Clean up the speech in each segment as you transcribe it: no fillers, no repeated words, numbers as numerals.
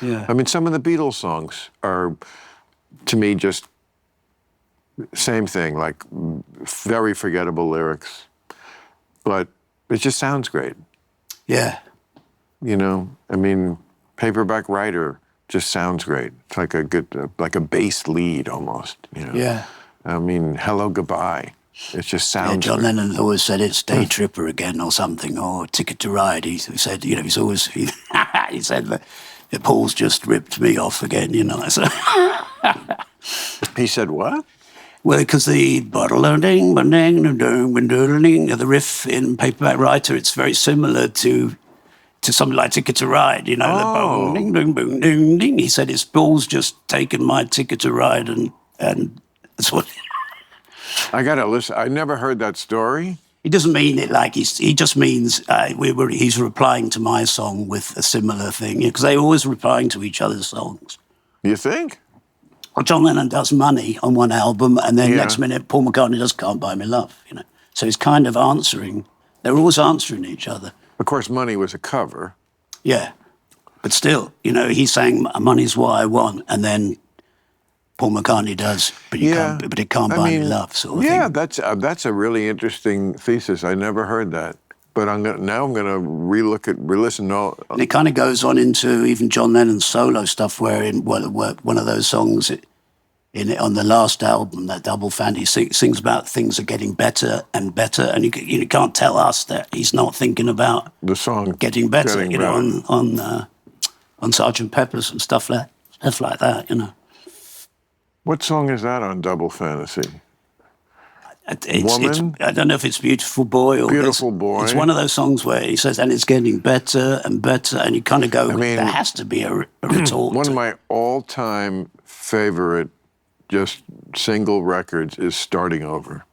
Yeah. I mean, some of the Beatles songs are, to me, just same thing, like very forgettable lyrics, but it just sounds great. Yeah. You know, I mean, Paperback Writer just sounds great. It's like a good, like a bass lead almost, you know. Yeah. I mean, Hello, Goodbye. It just Yeah, sounds John great. Lennon always said it's Day Tripper again or something, or Ticket to Ride. He said, you know, he said that Paul's just ripped me off again, you know. So, He said what? well, because the the riff in Paperback Writer, it's very similar to something like Ticket to Ride, you know, the boom, ding, ding, boom, ding, ding. He said, it's Paul's just taken my Ticket to Ride, and that's what... I gotta listen. I never heard that story. He doesn't mean it like he just means he's replying to my song with a similar thing, because they're always replying to each other's songs. You think? Well, John Lennon does Money on one album, and then Yeah. next minute Paul McCartney does Can't Buy Me Love, you know. So he's kind of answering. They're always answering each other. Of course, Money was a cover. Yeah. But still, you know, he's saying Money's what I want, and then Paul McCartney does, but it can't buy me love, sort of thing. Yeah, that's a really interesting thesis. I never heard that, but now I'm gonna re-listen to all. And it kind of goes on into even John Lennon's solo stuff, where in one of those songs on the last album, that Double Fantasy, sings about things are getting better and better, and you can't tell us that he's not thinking about the song getting better, you know, on Sgt. Pepper's and stuff like that, you know. What song is that on Double Fantasy? Woman? I don't know if it's Beautiful Boy or... Beautiful Boy. It's one of those songs where he says, and it's getting better and better, and you kind of go, there has to be a retort. One of my all-time favorite just single records is Starting Over.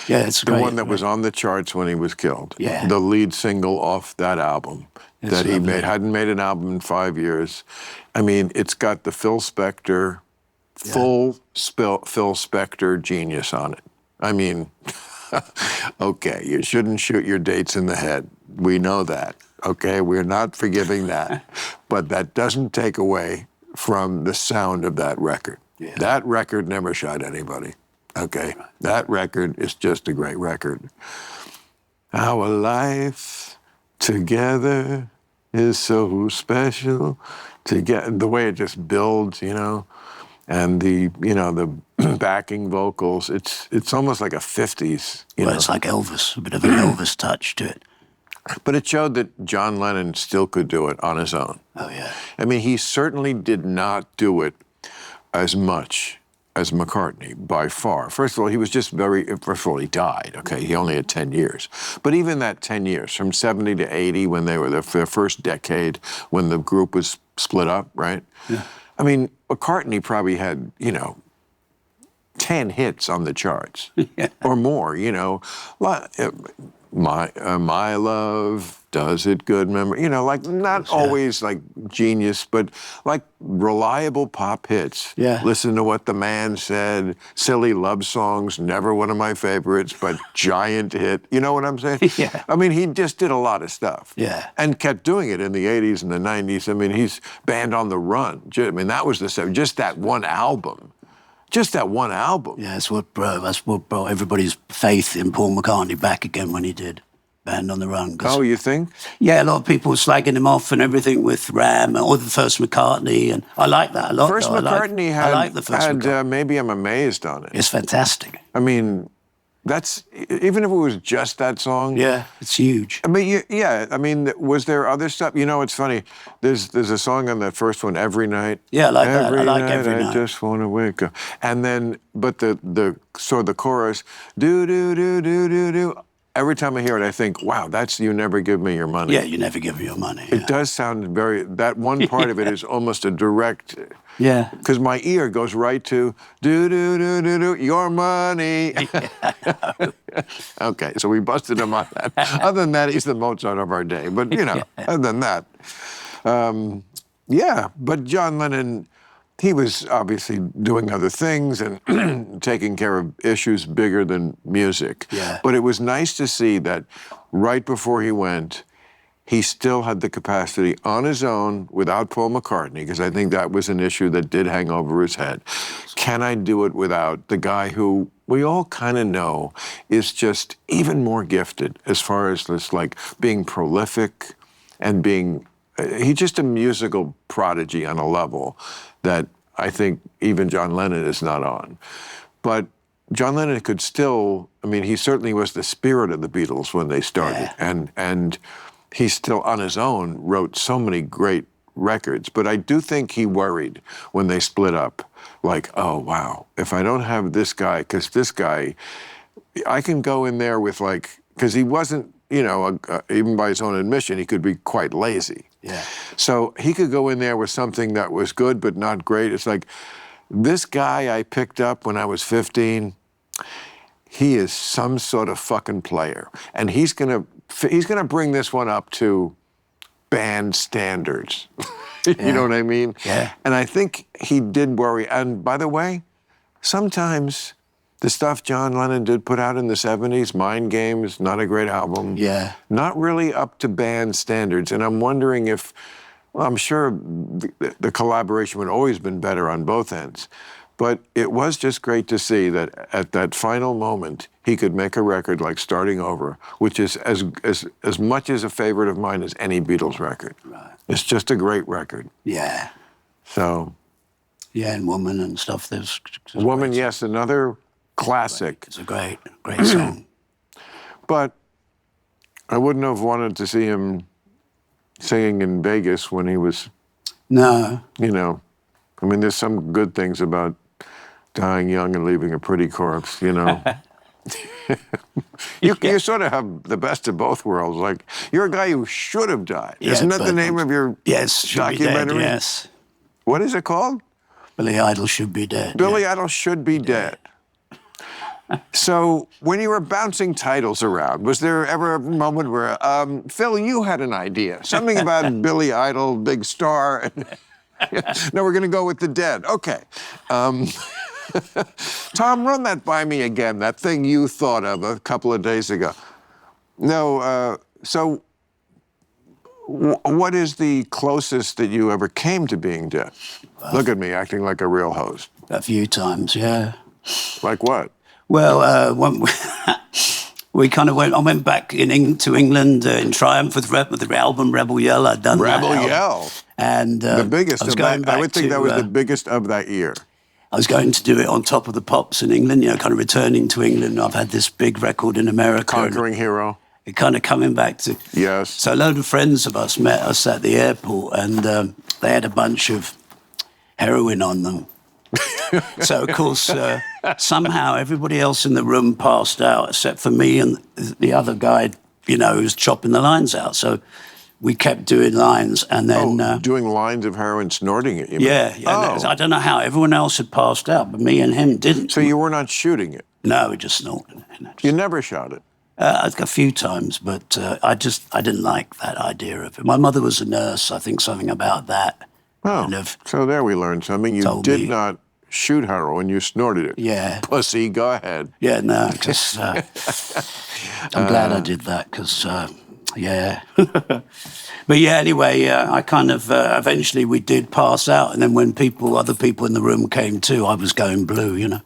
Yeah, it's great. The one that was on the charts when he was killed. Yeah. The lead single off that album that he made. Hadn't made an album in 5 years. I mean, it's got the Phil Spector... Phil Spector genius on it. I mean, okay, you shouldn't shoot your dates in the head. We know that, okay? We're not forgiving that. But that doesn't take away from the sound of that record. Yeah. That record never shot anybody, okay? That record is just a great record. Our life together is so special. The way it just builds, you know? And the backing vocals, it's almost like a 50s. It's like Elvis, a bit of an Elvis touch to it. But it showed that John Lennon still could do it on his own. Oh, yeah. I mean, he certainly did not do it as much as McCartney, by far. First of all, he was just he died, okay? He only had 10 years. But even that 10 years, from 70 to 80, when they were their first decade, when the group was split up, right? Yeah. I mean, McCartney probably had, 10 hits on the charts or more, My Love, Does It Good Memory, like not always like genius, but like reliable pop hits. Yeah. Listen to What the Man Said, Silly Love Songs, never one of my favorites, but giant hit. You know what I'm saying? Yeah. I mean, he just did a lot of stuff. Yeah. And kept doing it in the 80s and the 90s. I mean, he's Band on the Run. I mean, that was just that one album. Just that one album. Yeah, that's what brought everybody's faith in Paul McCartney back again when he did Band on the Run. Oh, you think? Yeah, a lot of people were slagging him off and everything with Ram or the first McCartney, and I like that a lot. First McCartney had maybe I'm amazed on it. It's fantastic. I mean, that's, even if it was just that song. Yeah, it's huge. I mean, yeah, I mean, was there other stuff? It's funny. There's a song on that first one, Every Night. Yeah, I like that. I like Every Night. I just want to wake up. And then, but the chorus, do, do, do, do, do, do. Every time I hear it, I think, wow, that's You Never Give Me Your Money. Yeah, You Never Give Me Your Money. It does sound that one part of it is almost a direct... Yeah. Because my ear goes right to, do, do, do, do, do, your money. Okay, so we busted him on that. Other than that, he's the Mozart of our day. But, other than that. But John Lennon, he was obviously doing other things and taking care of issues bigger than music. Yeah. But it was nice to see that right before he went, he still had the capacity on his own without Paul McCartney, because I think that was an issue that did hang over his head. Can I do it without the guy who we all kind of know is just even more gifted as far as this, like, being prolific and being, he's just a musical prodigy on a level that I think even John Lennon is not on. But John Lennon could still, I mean, he certainly was the spirit of the Beatles when they started. Yeah. And he still, on his own, wrote so many great records. But I do think he worried when they split up, like, oh, wow, if I don't have this guy, because this guy, I can go in there with, like, because he wasn't, you know, even by his own admission, he could be quite lazy. Yeah. So he could go in there with something that was good but not great. It's like, this guy I picked up when I was 15, he is some sort of fucking player. And he's gonna bring this one up to band standards. You know what I mean? Yeah. And I think he did worry. And by the way, sometimes the stuff John Lennon did put out in the 70s, Mind Games, not a great album. Yeah. Not really up to band standards. And I'm wondering if, well, I'm sure the collaboration would always been better on both ends. But it was just great to see that at that final moment, he could make a record like Starting Over, which is as much as a favorite of mine as any Beatles record. Right. It's just a great record. Yeah. So. Yeah, and Woman and stuff. There's Woman, yes, another classic. It's a great song. But I wouldn't have wanted to see him singing in Vegas when he was, No. you know, I mean, there's some good things about dying young and leaving a pretty corpse, you know. You sort of have the best of both worlds. Like, you're a guy who should have died. Yeah, Isn't that the name of your documentary? Dead, yes. What is it called? Billy Idol Should Be Dead. Billy Idol Should Be Dead. So when you were bouncing titles around, was there ever a moment where, Phil, you had an idea, something about Billy Idol, big star? No, we're going to go with the Dead. Okay. Tom, run that by me again, that thing you thought of a couple of days ago. No, so what is the closest that you ever came to being dead? Look at me, acting like a real host. A few times, yeah. Like what? Well, we kind of I went back to England in triumph with the album Rebel Yell. I'd done Rebel that Yell. And the biggest I was of going that. I would think to, that was the biggest of that year. I was going to do it on Top of the Pops in England, you know, kind of returning to England. I've had this big record in America. Conquering Hero. Kind of coming back to... Yes. So a load of friends of us met us at the airport, and they had a bunch of heroin on them. So, of course, somehow everybody else in the room passed out except for me and the other guy, you know, who was chopping the lines out. So we kept doing lines, and then... doing lines of heroin, snorting it, you mean? Yeah. I don't know how. Everyone else had passed out, but me and him didn't. So you were not shooting it? No, we just snorted it. You never shot it? A few times, but I didn't like that idea of it. My mother was a nurse. I think something about that. Oh, so there we learned something. You did not shoot heroin, you snorted it. Yeah. Pussy, go ahead. Yeah, no, because I'm glad I did that, because, yeah. But yeah, anyway, I kind of, eventually we did pass out, and then when other people in the room came too, I was going blue, you know.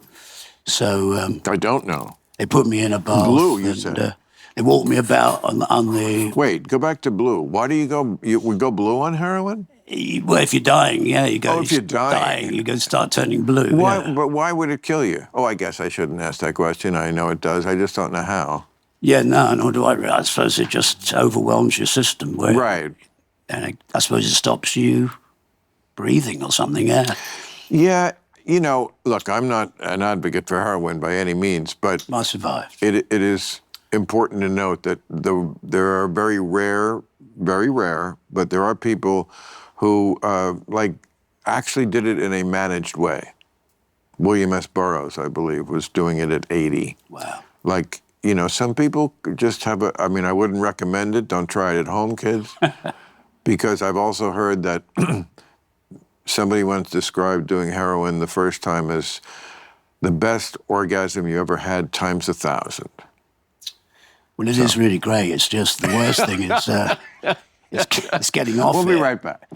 So... I don't know. They put me in a bath. Blue, you said? They walked me about on the... Wait, go back to blue. Why do you would go blue on heroin? Well, if you're dying, yeah, you go... Oh, if you're dying. You're going to start turning blue. Why? Yeah. But why would it kill you? Oh, I guess I shouldn't ask that question. I know it does. I just don't know how. Yeah, no, nor do I. I suppose it just overwhelms your system. Right. And I suppose it stops you breathing or something, yeah. Yeah. You know, look, I'm not an advocate for heroin by any means, but I survived. It is important to note that there are very rare, but there are people who actually did it in a managed way. William S. Burroughs, I believe, was doing it at 80. Wow. Like, you know, some people just have I mean, I wouldn't recommend it. Don't try it at home, kids. Because I've also heard that somebody once described doing heroin the first time as the best orgasm you ever had times 1,000. Well, it is really great. It's just the worst thing is It's getting off We'll be it. right back.